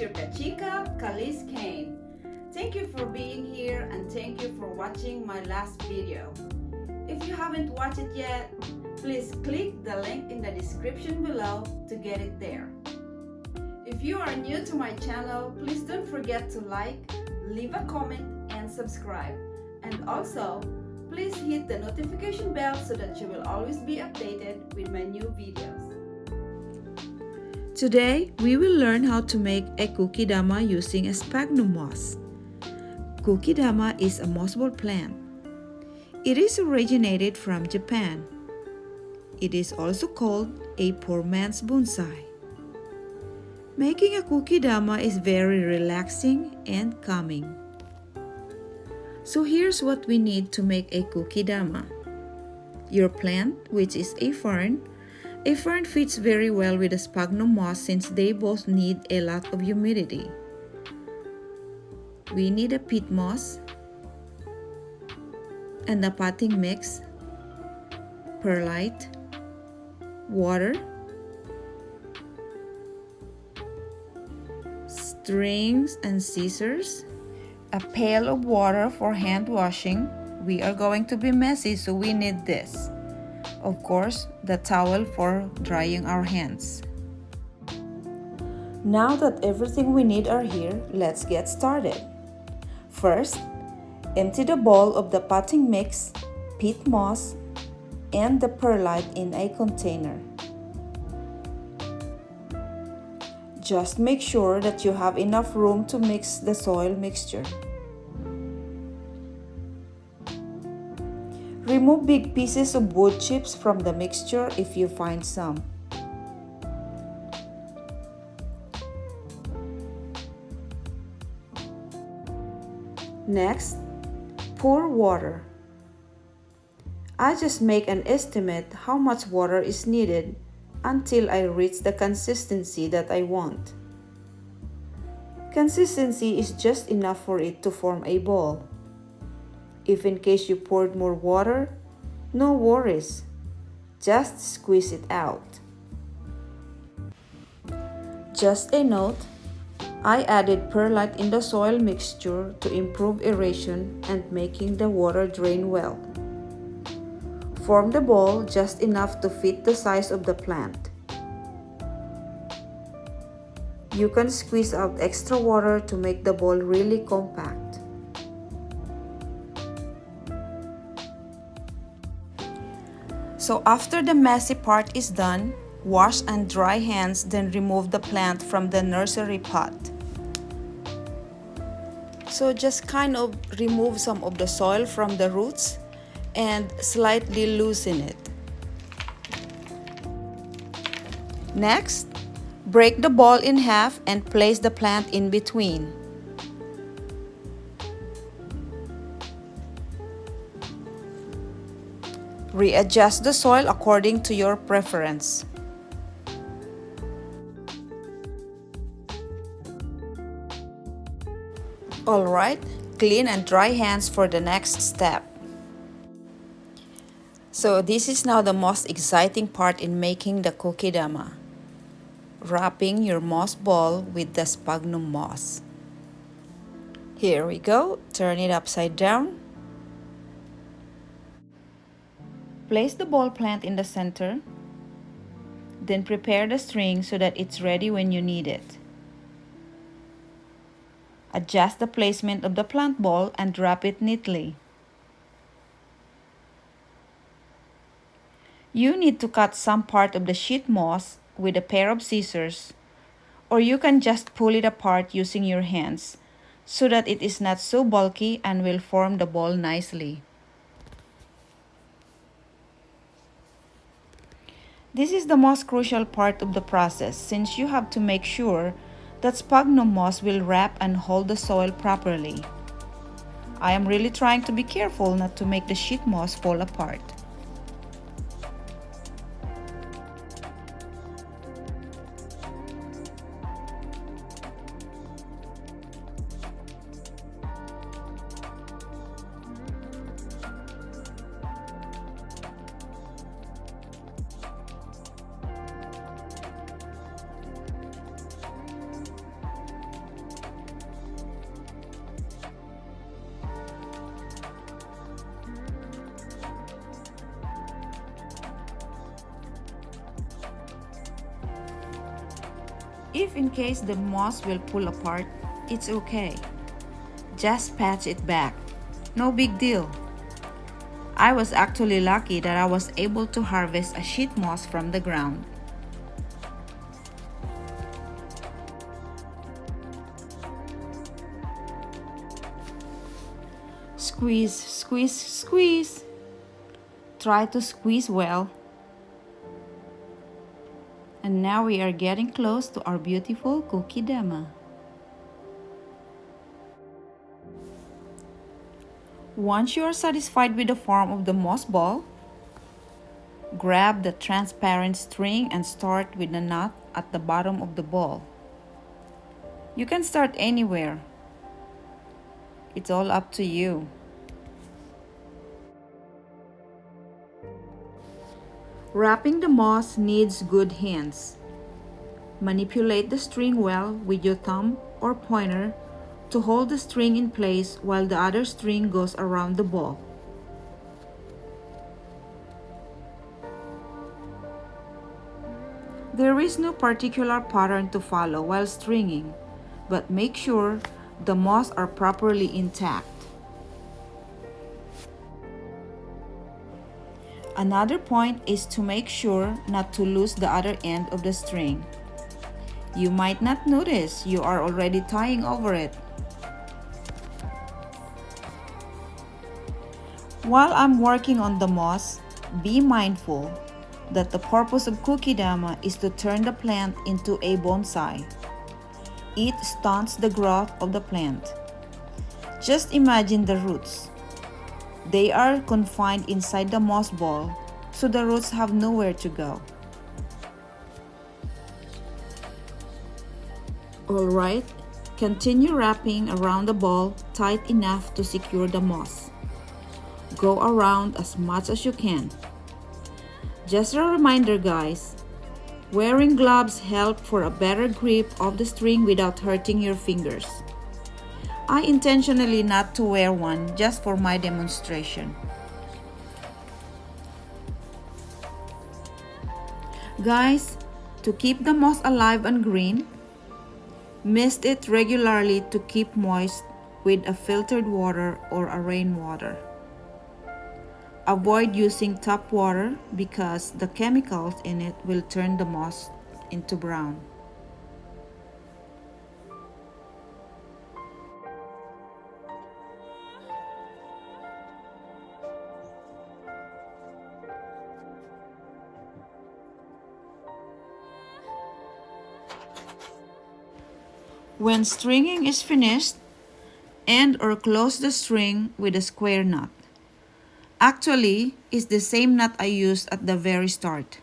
your Kachika, Khalis, Khayn. Thank you for being here and thank you for watching my last video. If you haven't watched it yet, please click the link in the description below to get it there. If you are new to my channel, please don't forget to like, leave a comment, and subscribe. And also, please hit the notification bell so that you will always be updated with my new videos. Today, we will learn how to make a kokedama using a sphagnum moss. Kokedama is a mossable plant. It is originated from Japan. It is also called a poor man's bonsai. Making a kokedama is very relaxing and calming. So here's what we need to make a kokedama. Your plant, which is a fern. A fern fits very well with a sphagnum moss since they both need a lot of humidity. We need a peat moss and a potting mix, perlite, water, strings and scissors, a pail of water for hand washing. We are going to be messy, so we need this. Of course, the towel for drying our hands. Now that everything we need are here, let's get started. First, empty the bowl of the potting mix, peat moss, and the perlite in a container. Just make sure that you have enough room to mix the soil mixture. Remove big pieces of wood chips from the mixture if you find some. Next, pour water. I just make an estimate how much water is needed until I reach the consistency that I want. Consistency is just enough for it to form a ball. If in case you poured more water, no worries. Just squeeze it out. Just a note, I added perlite in the soil mixture to improve aeration and making the water drain well. Form the ball just enough to fit the size of the plant. You can squeeze out extra water to make the ball really compact. So after the messy part is done, wash and dry hands, then remove the plant from the nursery pot. So just kind of remove some of the soil from the roots and slightly loosen it. Next, break the ball in half and place the plant in between. Readjust the soil according to your preference. Alright, clean and dry hands for the next step. So this is now the most exciting part in making the kokedama. Wrapping your moss ball with the sphagnum moss. Here we go, turn it upside down. Place the ball plant in the center. Then prepare the string so that it's ready when you need it. Adjust the placement of the plant ball and wrap it neatly. You need to cut some part of the sheet moss with a pair of scissors, or you can just pull it apart using your hands so that it is not so bulky and will form the ball nicely. This is the most crucial part of the process since you have to make sure that sphagnum moss will wrap and hold the soil properly. I am really trying to be careful not to make the sheet moss fall apart. If in case the moss will pull apart, it's okay. Just patch it back. No big deal. I was actually lucky that I was able to harvest a sheet moss from the ground. Squeeze, squeeze, squeeze. Try to squeeze well. And now we are getting close to our beautiful Kokedama. Once you are satisfied with the form of the moss ball, grab the transparent string and start with the knot at the bottom of the ball. You can start anywhere. It's all up to you. Wrapping the moss needs good hands. Manipulate the string well with your thumb or pointer to hold the string in place while the other string goes around the ball. There is no particular pattern to follow while stringing, but make sure the moss are properly intact. Another point is to make sure not to lose the other end of the string. You might not notice you are already tying over it. While I'm working on the moss, be mindful that the purpose of Kokedama is to turn the plant into a bonsai. It stunts the growth of the plant. Just imagine the roots. They are confined inside the moss ball, so the roots have nowhere to go. Alright, continue wrapping around the ball tight enough to secure the moss. Go around as much as you can. Just a reminder guys, wearing gloves help for a better grip of the string without hurting your fingers. I intentionally not to wear one just for my demonstration. Guys, to keep the moss alive and green, mist it regularly to keep moist with a filtered water or a rainwater. Avoid using tap water because the chemicals in it will turn the moss into brown. When stringing is finished, end or close the string with a square knot. Actually, it's the same knot I used at the very start.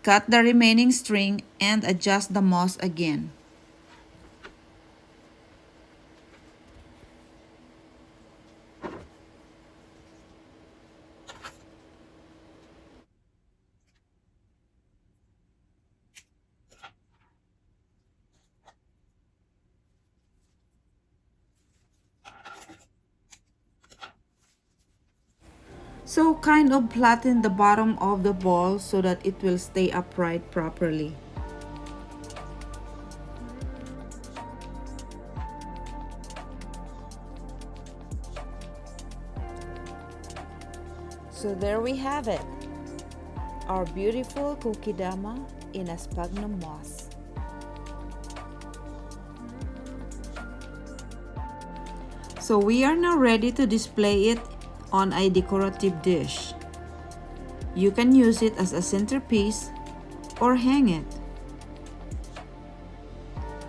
Cut the remaining string and adjust the moss again. So kind of flatten the bottom of the ball so that it will stay upright properly. So there we have it, our beautiful Kokedama in a sphagnum moss. So we are now ready to display it on a decorative dish. You can use it as a centerpiece or hang it.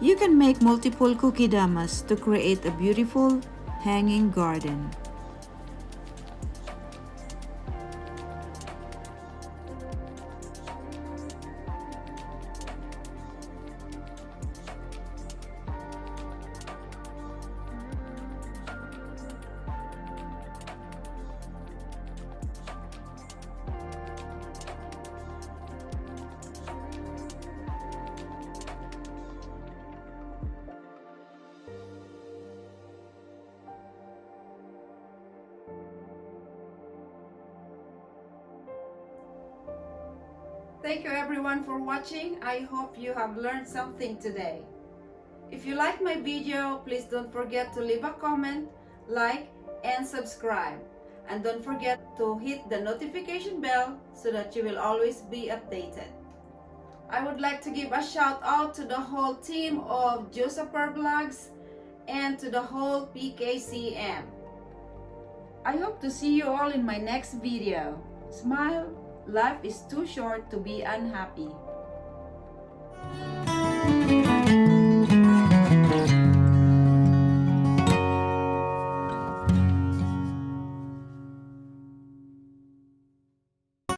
You can make multiple Kokedamas to create a beautiful hanging garden. thank you everyone for watching. I hope you have learned something today. If you like my video, please don't forget to leave a comment, like, and subscribe. And don't forget to hit the notification bell so that you will always be updated. I would like to give a shout out to the whole team of HOUSEPLANTS and to the whole PKCM. I hope to see you all in my next video. Smile, life is too short to be unhappy.